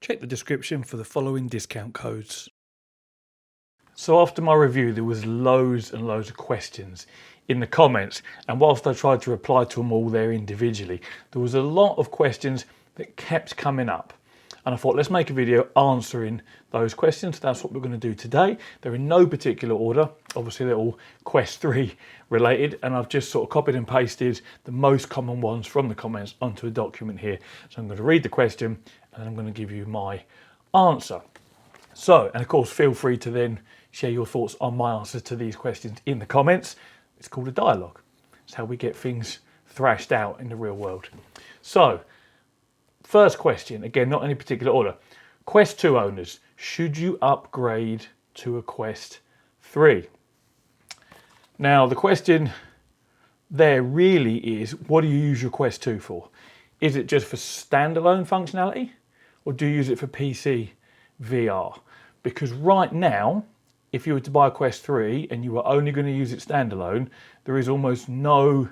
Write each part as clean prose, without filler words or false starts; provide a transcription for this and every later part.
Check the description for the following discount codes. So after my review, there was loads and loads of questions in the comments, and whilst I tried to reply to them all there individually, there was a lot of questions that kept coming up. And I thought, let's make a video answering those questions. That's what we're going to do today. They're in no particular order. Obviously, they're all Quest 3 related, and I've just sort of copied and pasted the most common ones from the comments onto a document here. So I'm going to read the question, and I'm going to give you my answer. So, and of course, feel free to then share your thoughts on my answer to these questions in the comments. It's called a dialogue. It's how we get things thrashed out in the real world. So, first question, again, not in any particular order. Quest 2 owners, should you upgrade to a Quest 3? Now, the question there really is, what do you use your Quest 2 for? Is it just for standalone functionality, or do you use it for PC VR? Because right now, if you were to buy a Quest 3 and you were only going to use it standalone, there is almost no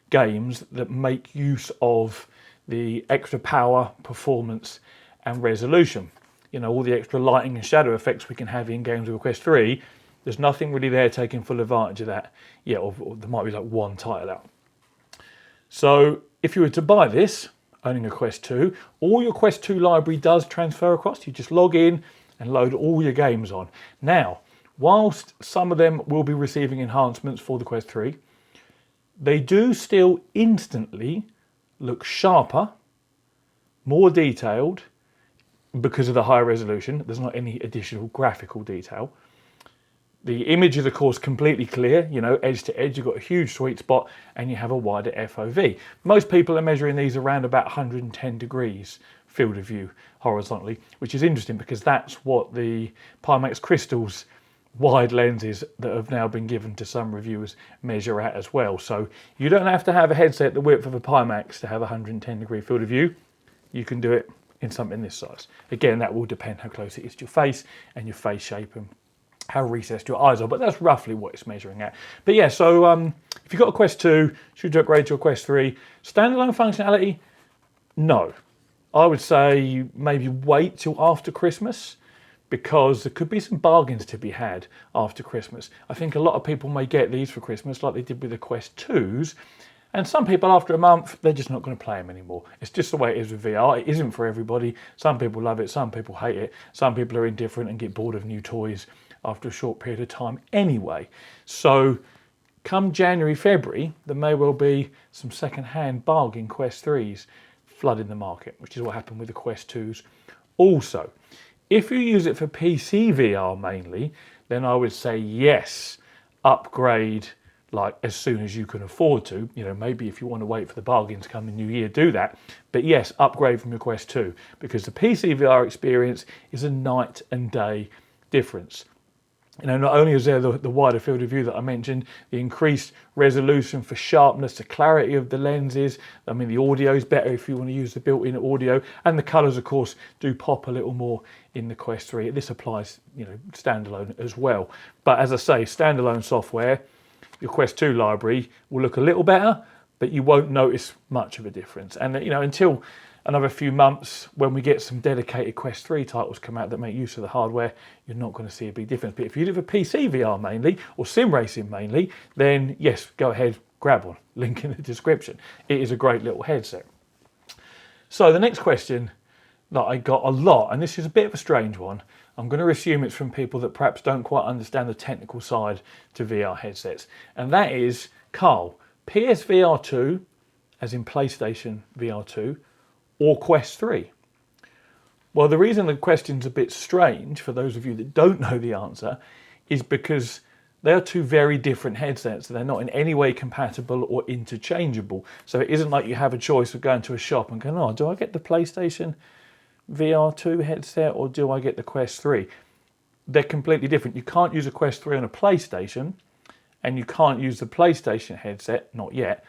games that make use of the extra power, performance and resolution. You know, all the extra lighting and shadow effects we can have in games with a Quest 3, there's nothing really there taking full advantage of that. Yeah, or there might be like one title out. So if you were to buy this, owning a Quest 2, all your Quest 2 library does transfer across. You just log in and load all your games on. Now, whilst some of them will be receiving enhancements for the Quest 3, they do still instantly look sharper, more detailed, because of the higher resolution. There's not any additional graphical detail. The image is, of course, completely clear, you know, edge to edge. You've got a huge sweet spot and you have a wider FOV. Most people are measuring these around about 110 degrees field of view horizontally, which is interesting because that's what the Pimax Crystal's wide lenses that have now been given to some reviewers measure at as well. So you don't have to have a headset the width of a Pimax to have 110 degree field of view. You can do it in something this size. Again, that will depend how close it is to your face and your face shape and how recessed your eyes are, but that's roughly what it's measuring at. But yeah, so if you've got a Quest 2, should you upgrade to a Quest 3? Standalone functionality? No. I would say maybe wait till after Christmas, because there could be some bargains to be had after Christmas. I think a lot of people may get these for Christmas like they did with the Quest 2s, and some people after a month, they're just not going to play them anymore. It's just the way it is with VR. It isn't for everybody. Some people love it, some people hate it, some people are indifferent and get bored of new toys after a short period of time anyway. So come January, February, there may well be some second-hand bargain Quest 3s flooding the market, which is what happened with the Quest 2s also. If you use it for PC VR mainly, then I would say yes, upgrade like as soon as you can afford to. You know, maybe if you want to wait for the bargains to come in the new year, do that. But yes, upgrade from your Quest 2, because the PC VR experience is a night and day difference. You know, not only is there the wider field of view that I mentioned, the increased resolution for sharpness, the clarity of the lenses. I mean, the audio is better if you want to use the built-in audio, and the colours, of course, do pop a little more in the Quest 3. This applies, you know, standalone as well. But as I say, standalone software, your Quest 2 library will look a little better, but you won't notice much of a difference. And, you know, until another few months when we get some dedicated Quest 3 titles come out that make use of the hardware, you're not going to see a big difference. But if you do for PC VR mainly, or sim racing mainly, then yes, go ahead, grab one. Link in the description. It is a great little headset. So the next question that I got a lot, and this is a bit of a strange one, I'm going to assume it's from people that perhaps don't quite understand the technical side to VR headsets. And that is, Carl, PSVR2, as in PlayStation VR2, or Quest 3? Well, the reason the question's a bit strange, for those of you that don't know the answer, is because they are two very different headsets. They're not in any way compatible or interchangeable. So it isn't like you have a choice of going to a shop and going, oh, do I get the PlayStation VR2 headset or do I get the Quest 3? They're completely different. You can't use a Quest 3 on a PlayStation, and you can't use the PlayStation headset, not yet,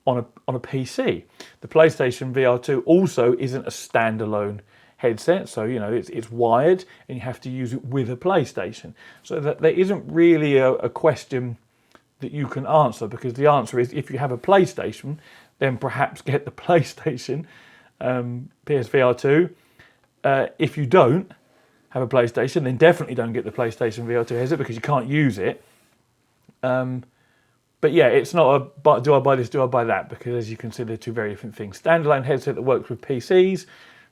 on a PC. The PlayStation VR2 also isn't a standalone headset, so you know it's wired and you have to use it with a PlayStation. So that there isn't really a question that you can answer, because the answer is if you have a PlayStation, then perhaps get the PlayStation PSVR2. If you don't have a PlayStation, then definitely don't get the PlayStation VR2 headset because you can't use it. But yeah, it's not a, do I buy this, do I buy that? Because as you can see, they're two very different things. Standalone headset that works with PCs,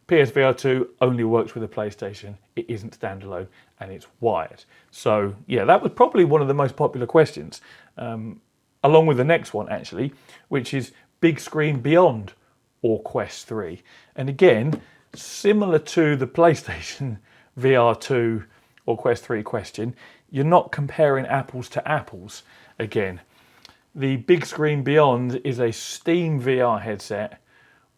PSVR2 only works with a PlayStation. It isn't standalone and it's wired. So yeah, that was probably one of the most popular questions, along with the next one actually, which is big screen beyond or Quest 3. And again, similar to the PlayStation VR2 or Quest 3 question, you're not comparing apples to apples again. The big screen beyond is a Steam VR headset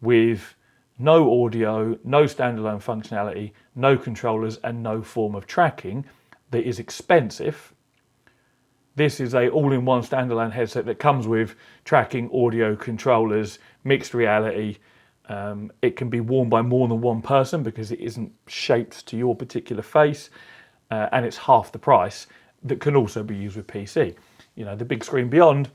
with no audio, no standalone functionality, no controllers and no form of tracking that is expensive. This is a all-in-one standalone headset that comes with tracking, audio, controllers, mixed reality. It can be worn by more than one person because it isn't shaped to your particular face, and it's half the price. That can also be used with PC. You know, the big screen beyond,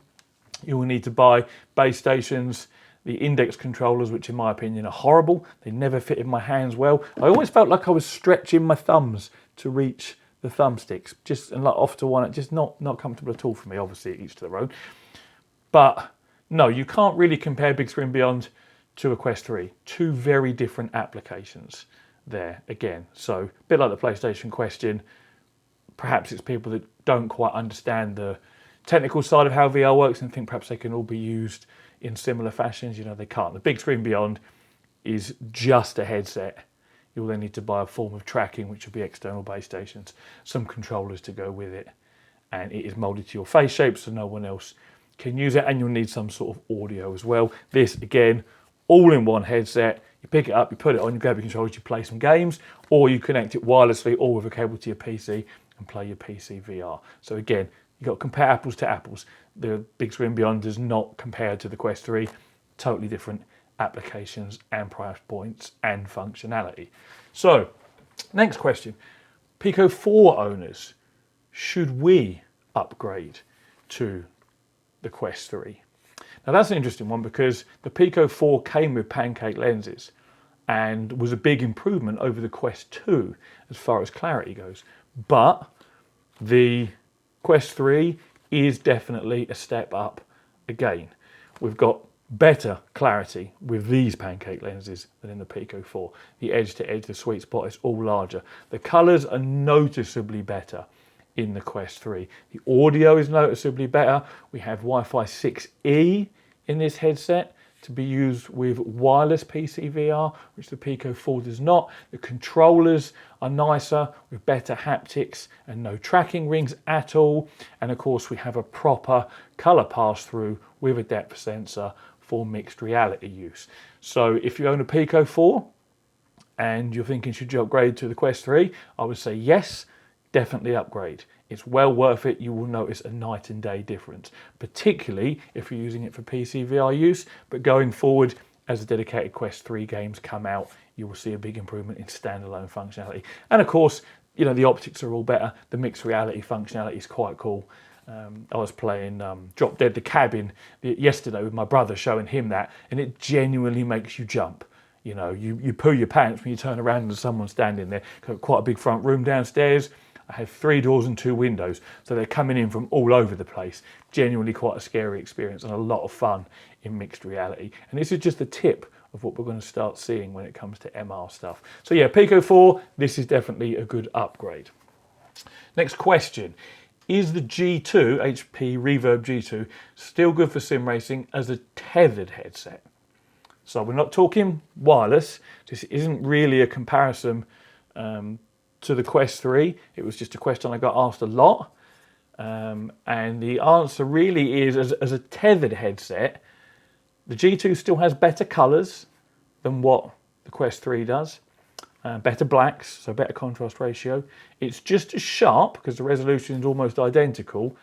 you will need to buy base stations, the index controllers, which in my opinion are horrible. They never fit in my hands well. I always felt like I was stretching my thumbs to reach the thumbsticks, and like off to one, just not comfortable at all for me. Obviously, each to their own. But no, you can't really compare big screen beyond to a Quest 3. Two very different applications there again. So a bit like the PlayStation question, perhaps it's people that don't quite understand the technical side of how VR works and think perhaps they can all be used in similar fashions. You know, they can't. The big screen beyond is just a headset. You'll then need to buy a form of tracking, which will be external base stations, some controllers to go with it, and it is molded to your face shape so no one else can use it, and you'll need some sort of audio as well. This, again, all-in-one headset. You pick it up, you put it on, you grab your controllers, you play some games, or you connect it wirelessly or with a cable to your PC and play your PC VR. So again, you've got to compare apples to apples. The big screen beyond does not compare to the Quest 3. Totally different applications and price points and functionality. So, next question. Pico 4 owners, should we upgrade to the Quest 3? Now that's an interesting one because the Pico 4 came with pancake lenses and was a big improvement over the Quest 2 as far as clarity goes. But the Quest 3 is definitely a step up again. We've got better clarity with these pancake lenses than in the Pico 4. The edge to edge, the sweet spot is all larger. The colours are noticeably better in the Quest 3. The audio is noticeably better. We have Wi-Fi 6E in this headset to be used with wireless PC VR, which the Pico 4 does not. The controllers are nicer with better haptics and no tracking rings at all. And of course we have a proper colour pass-through with a depth sensor for mixed reality use. So if you own a Pico 4 and you're thinking should you upgrade to the Quest 3, I would say yes, definitely upgrade. It's well worth it. You will notice a night and day difference, particularly if you're using it for PC VR use. But going forward, as the dedicated Quest 3 games come out, you will see a big improvement in standalone functionality. And of course, you know, the optics are all better. The mixed reality functionality is quite cool. I was playing Drop Dead the Cabin yesterday with my brother, showing him that, and it genuinely makes you jump. You know, you poo your pants when you turn around and there's someone standing there. Got quite a big front room downstairs. I have 3 doors and 2 windows, so they're coming in from all over the place. Genuinely quite a scary experience and a lot of fun in mixed reality. And this is just the tip of what we're going to start seeing when it comes to MR stuff. So yeah, Pico 4, this is definitely a good upgrade. Next question. Is the G2, HP Reverb G2, still good for sim racing as a tethered headset? So we're not talking wireless. This isn't really a comparison to the Quest 3. It was just a question I got asked a lot. And the answer really is, as a tethered headset, the G2 still has better colours than what the Quest 3 does. Better blacks, so better contrast ratio. It's just as sharp because the resolution is almost identical.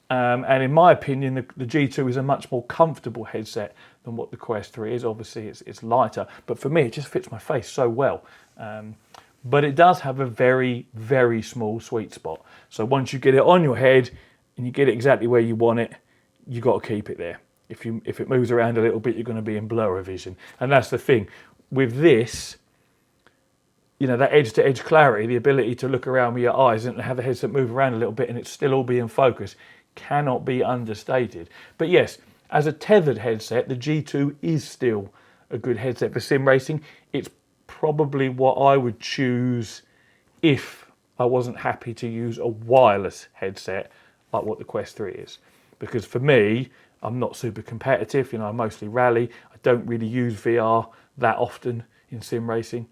And in my opinion, the G2 is a much more comfortable headset than what the Quest 3 is. Obviously, it's lighter, but for me, it just fits my face so well. But it does have a very, very small sweet spot. So once you get it on your head and you get it exactly where you want it, you got to keep it there. If it moves around a little bit, you're going to be in blur vision. And that's the thing. With this, you know, that edge-to-edge clarity, the ability to look around with your eyes and have the headset move around a little bit and it's still all be in focus, cannot be understated. But yes, as a tethered headset, the G2 is still a good headset for sim racing. It's probably what I would choose if I wasn't happy to use a wireless headset like what the Quest 3 is. Because for me, I'm not super competitive, you know, I mostly rally. I don't really use VR that often in sim racing.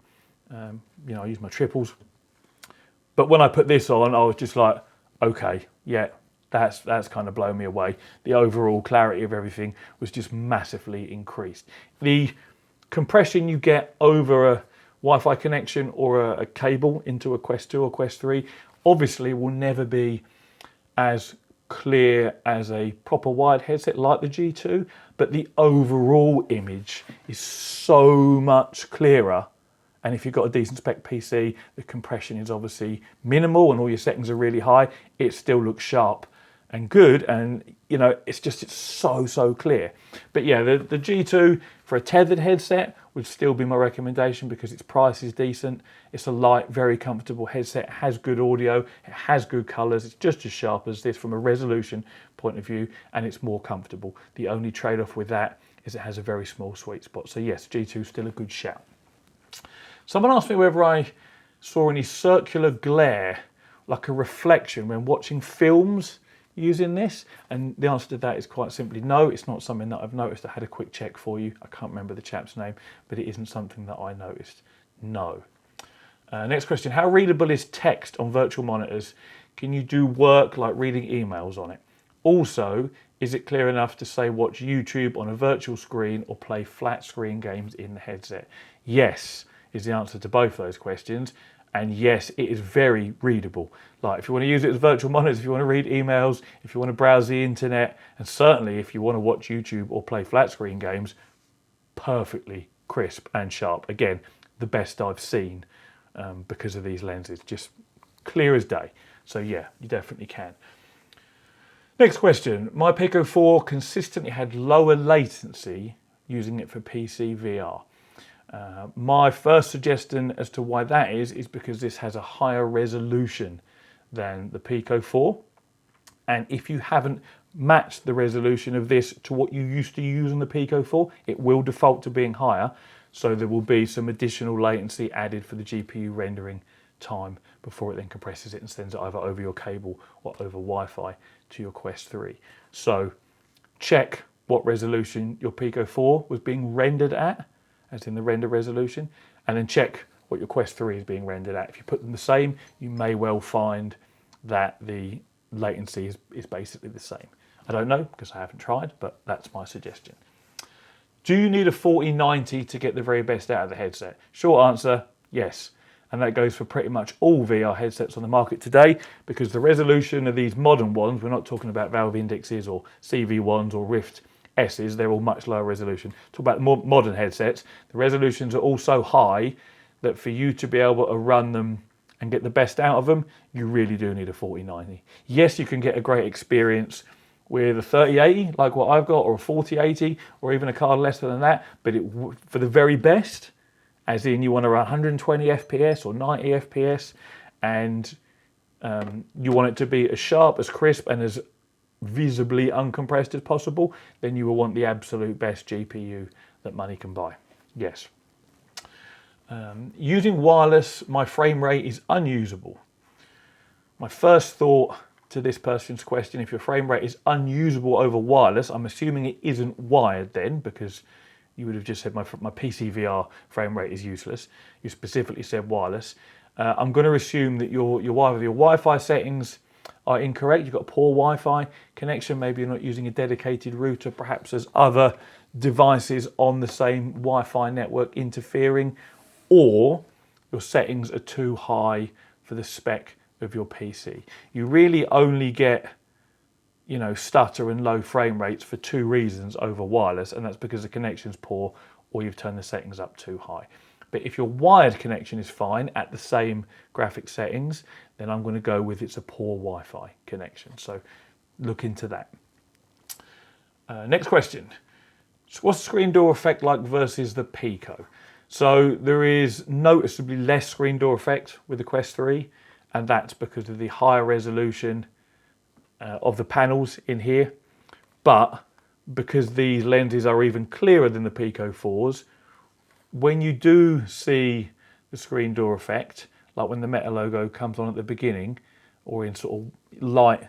You know, I use my triples. But when I put this on, I was just like, okay, yeah, that's kind of blown me away. The overall clarity of everything was just massively increased. The compression you get over a Wi-Fi connection or a cable into a Quest 2 or Quest 3 obviously will never be as clear as a proper wired headset like the G2, but the overall image is so much clearer. And if you've got a decent spec PC, the compression is obviously minimal and all your settings are really high, it still looks sharp and good, and you know, it's so clear. But yeah, the G2 for a tethered headset would still be my recommendation because its price is decent. It's a light, very comfortable headset. It has good audio, it has good colors. It's just as sharp as this from a resolution point of view, and it's more comfortable. The only trade-off with that is it has a very small sweet spot. So yes, G2 is still a good shout. Someone asked me whether I saw any circular glare, like a reflection when watching films using this, and the answer to that is quite simply no. It's not something that I've noticed. I had a quick check for you. I can't remember the chap's name, but it isn't something that I noticed. No. Next question. How readable is text on virtual monitors? Can you do work like reading emails on it? Also, is it clear enough to say watch YouTube on a virtual screen or play flat screen games in the headset? Yes, is the answer to both those questions. And yes, it is very readable. Like if you want to use it as virtual monitors, if you want to read emails, if you want to browse the internet, and certainly if you want to watch YouTube or play flat screen games, perfectly crisp and sharp. Again, the best I've seen because of these lenses, just clear as day. So yeah, you definitely can. Next question. My Pico 4 consistently had lower latency using it for PC VR. My first suggestion as to why that is because this has a higher resolution than the Pico 4. And if you haven't matched the resolution of this to what you used to use on the Pico 4, it will default to being higher. So there will be some additional latency added for the GPU rendering time before it then compresses it and sends it either over your cable or over Wi-Fi to your Quest 3. So check what resolution your Pico 4 was being rendered at, as in the render resolution, and then check what your Quest 3 is being rendered at. If you put them the same, you may well find that the latency is basically the same. I don't know because I haven't tried, but that's my suggestion. Do you need a 4090 to get the very best out of the headset? Short answer, yes. And that goes for pretty much all VR headsets on the market today, because the resolution of these modern ones, we're not talking about Valve Indexes or CV1s or Rift S's, they're all much lower resolution. Talk about more modern headsets, the resolutions are all so high that for you to be able to run them and get the best out of them, you really do need a 4090. Yes, you can get a great experience with a 3080 like what I've got, or a 4080, or even a card lesser than that, but for the very best, as in you want to run 120 FPS or 90 FPS, and you want it to be as sharp, as crisp, and as visibly uncompressed as possible, then you will want the absolute best GPU that money can buy. Yes. Using wireless, my frame rate is unusable. My first thought to this person's question, if your frame rate is unusable over wireless, I'm assuming it isn't wired then, because you would have just said my PC VR frame rate is useless. You specifically said wireless. I'm going to assume that either your Wi-Fi settings are incorrect. You've got a poor Wi-Fi connection. Maybe you're not using a dedicated router. Perhaps there's other devices on the same Wi-Fi network interfering, or your settings are too high for the spec of your PC. You really only get, you know, stutter and low frame rates for two reasons over wireless, and that's because the connection's poor or you've turned the settings up too high. But if your wired connection is fine at the same graphic settings, then I'm going to go with it's a poor Wi-Fi connection. So look into that. Next question. So what's the screen door effect like versus the Pico? So there is noticeably less screen door effect with the Quest 3, and that's because of the higher resolution of the panels in here. But because these lenses are even clearer than the Pico 4s, when you do see the screen door effect, like when the Meta logo comes on at the beginning, or in sort of light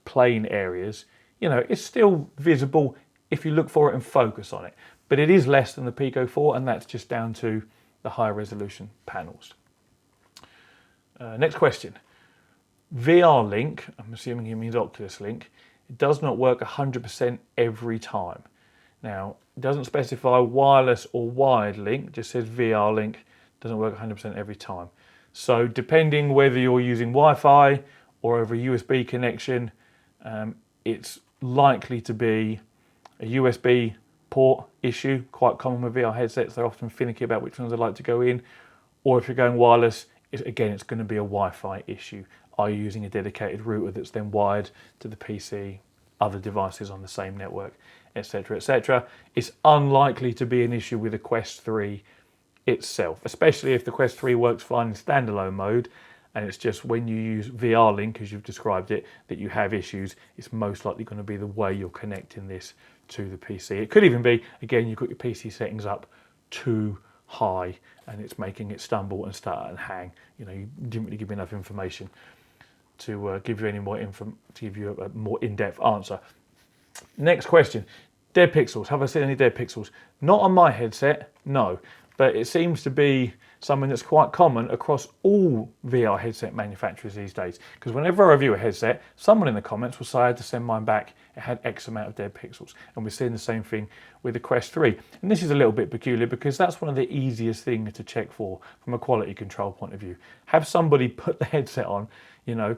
plain areas, you know, it's still visible if you look for it and focus on it. But it is less than the Pico 4, and that's just down to the higher resolution panels. Next question. VR Link, I'm assuming he means Oculus Link, it does not work 100% every time. Now, it doesn't specify wireless or wired link, just says VR Link, doesn't work 100% every time. So depending whether you're using Wi-Fi or over a USB connection, it's likely to be a USB port issue, quite common with VR headsets. They're often finicky about which ones they like to go in. Or if you're going wireless, again, it's going to be a Wi-Fi issue. Are you using a dedicated router that's then wired to the PC, other devices on the same network, etc., etc. It's unlikely to be an issue with the Quest 3 itself, especially if the Quest 3 works fine in standalone mode, and it's just when you use VR Link, as you've described it, that you have issues. It's most likely going to be the way you're connecting this to the PC. It could even be, again, you've got your PC settings up too high and it's making it stumble and start and hang. You know, you didn't really give me enough information to give you any more to give you a more in-depth answer. Next question. Dead pixels. Have I seen any dead pixels? Not on my headset, no. But it seems to be something that's quite common across all VR headset manufacturers these days. Because whenever I review a headset, someone in the comments will say I had to send mine back. It had X amount of dead pixels. And we're seeing the same thing with the Quest 3. And this is a little bit peculiar because that's one of the easiest things to check for from a quality control point of view. Have somebody put the headset on, you know,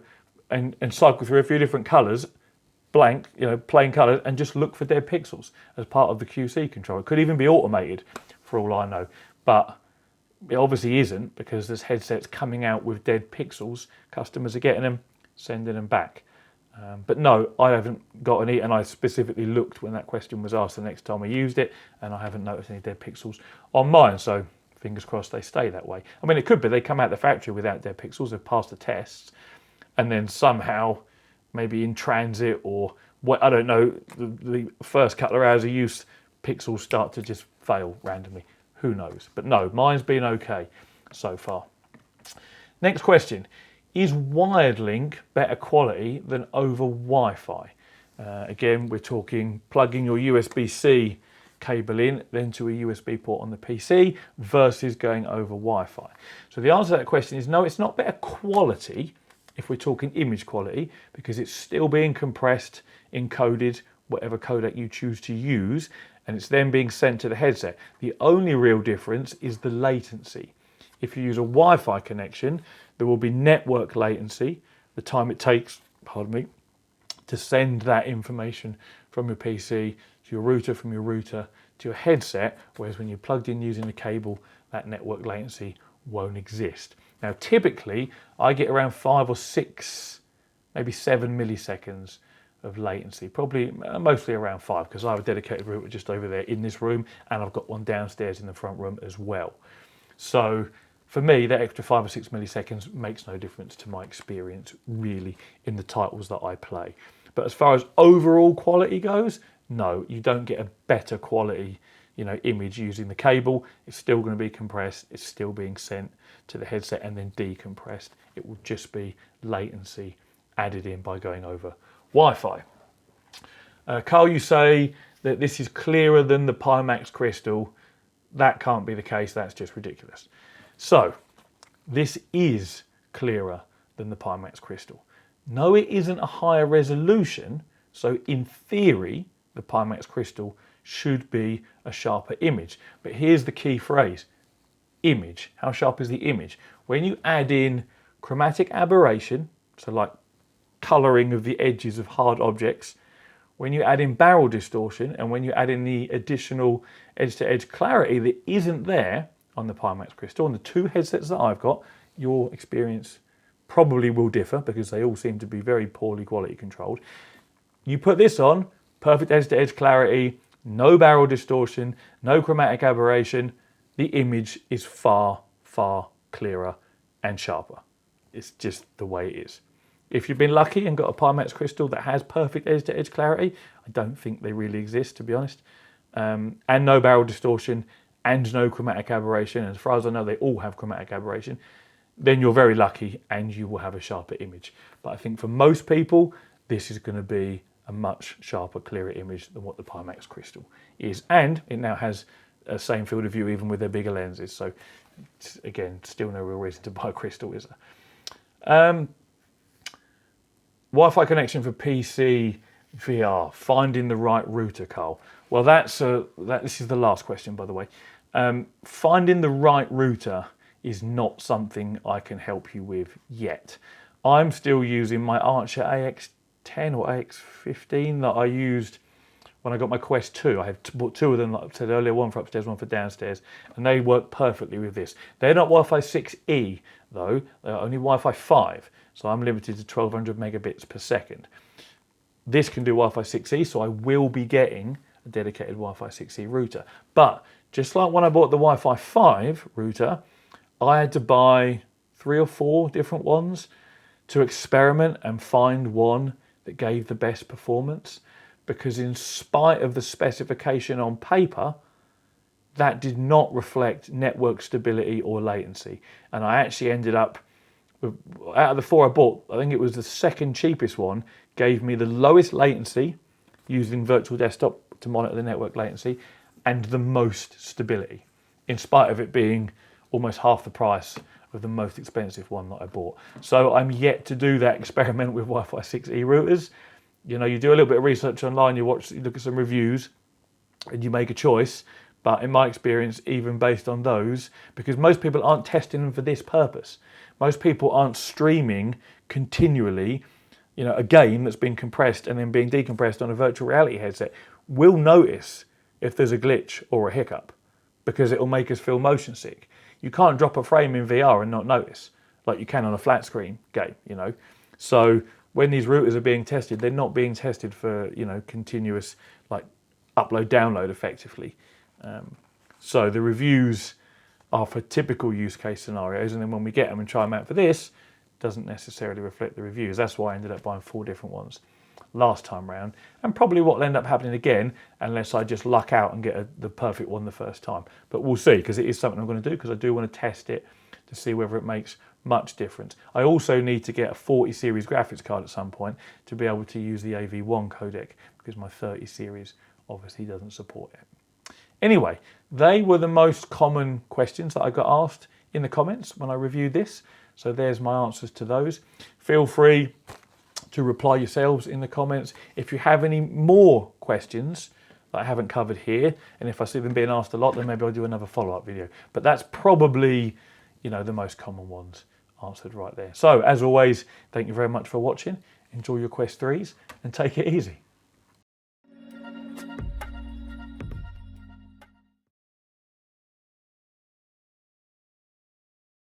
and cycle through a few different colours, blank, you know, plain colours, and just look for dead pixels as part of the QC control. It could even be automated for all I know. But it obviously isn't, because there's headsets coming out with dead pixels. Customers are getting them, sending them back. But no, I haven't got any, and I specifically looked when that question was asked the next time I used it, and I haven't noticed any dead pixels on mine, so fingers crossed they stay that way. I mean, it could be they come out the factory without dead pixels, they've passed the tests, and then somehow, maybe in transit or what, I don't know, the first couple of hours of use, pixels start to just fail randomly. Who knows? But no, mine's been okay so far. Next question. Is wired link better quality than over Wi-Fi? Again, we're talking plugging your USB-C cable in, then to a USB port on the PC versus going over Wi-Fi. So the answer to that question is no, it's not better quality if we're talking image quality, because it's still being compressed, encoded, whatever codec you choose to use, and it's then being sent to the headset. The only real difference is the latency. If you use a Wi-Fi connection, there will be network latency, the time it takes, pardon me, to send that information from your PC to your router, from your router to your headset, whereas when you're plugged in using the cable, that network latency won't exist. Now, typically, I get around 5 or 6, maybe 7 milliseconds of latency, probably mostly around 5, because I have a dedicated router just over there in this room, and I've got one downstairs in the front room as well. So for me, that extra 5 or 6 milliseconds makes no difference to my experience, really, in the titles that I play. But as far as overall quality goes, no, you don't get a better quality, you know, image using the cable. It's still going to be compressed. It's still being sent to the headset and then decompressed. It will just be latency added in by going over Wi-Fi. Carl, you say that this is clearer than the Pimax Crystal. That can't be the case. That's just ridiculous. So this is clearer than the Pimax Crystal. No, it isn't a higher resolution. So in theory, the Pimax Crystal should be a sharper image. But here's the key phrase, image. How sharp is the image? When you add in chromatic aberration, so like colouring of the edges of hard objects, when you add in barrel distortion, and when you add in the additional edge-to-edge clarity that isn't there on the Pimax Crystal, on the two headsets that I've got, your experience probably will differ because they all seem to be very poorly quality controlled. You put this on, perfect edge-to-edge clarity, no barrel distortion, no chromatic aberration, the image is far, far clearer and sharper. It's just the way it is. If you've been lucky and got a Pimax crystal that has perfect edge-to-edge clarity, I don't think they really exist, to be honest, and no barrel distortion and no chromatic aberration, and as far as I know they all have chromatic aberration, then you're very lucky and you will have a sharper image. But I think for most people, this is going to be a much sharper, clearer image than what the Pimax crystal is. And it now has a same field of view even with their bigger lenses. So again, still no real reason to buy a crystal, is there? Wi-Fi connection for PC VR, finding the right router, Carl. Well, this is the last question, by the way. Finding the right router is not something I can help you with yet. I'm still using my Archer AX10 or AX15 that I used when I got my Quest 2. I bought two of them, like I said earlier, one for upstairs, one for downstairs, and they work perfectly with this. They're not Wi-Fi 6E though, they're only Wi-Fi 5, so I'm limited to 1200 megabits per second. This can do Wi-Fi 6E, so I will be getting a dedicated Wi-Fi 6E router. But just like when I bought the Wi-Fi 5 router, I had to buy 3 or 4 different ones to experiment and find one that gave the best performance, because in spite of the specification on paper, that did not reflect network stability or latency. And I actually ended up, out of the 4 I bought, I think it was the second cheapest one, gave me the lowest latency using virtual desktop to monitor the network latency and the most stability, in spite of it being almost half the price of the most expensive one that I bought. So I'm yet to do that experiment with Wi-Fi 6E routers. You know, you do a little bit of research online, you look at some reviews and you make a choice. But in my experience, even based on those, because most people aren't testing them for this purpose. Most people aren't streaming continually, you know, a game that's been compressed and then being decompressed on a virtual reality headset. We'll notice if there's a glitch or a hiccup because it will make us feel motion sick. You can't drop a frame in VR and not notice, like you can on a flat screen game, you know. So when these routers are being tested, they're not being tested for, you know, continuous like upload download effectively. So the reviews are for typical use case scenarios, and then when we get them and try them out for this, doesn't necessarily reflect the reviews. That's why I ended up buying 4 different ones last time round, and probably what will end up happening again unless I just luck out and get the perfect one the first time. But we'll see, because it is something I'm going to do, because I do want to test it to see whether it makes much difference. I also need to get a 40 series graphics card at some point to be able to use the AV1 codec, because my 30 series obviously doesn't support it. Anyway, they were the most common questions that I got asked in the comments when I reviewed this. So there's my answers to those. Feel free to reply yourselves in the comments. If you have any more questions that I haven't covered here, and if I see them being asked a lot, then maybe I'll do another follow-up video. But that's probably, you know, the most common ones answered right there. So as always, thank you very much for watching. Enjoy your Quest 3s and take it easy.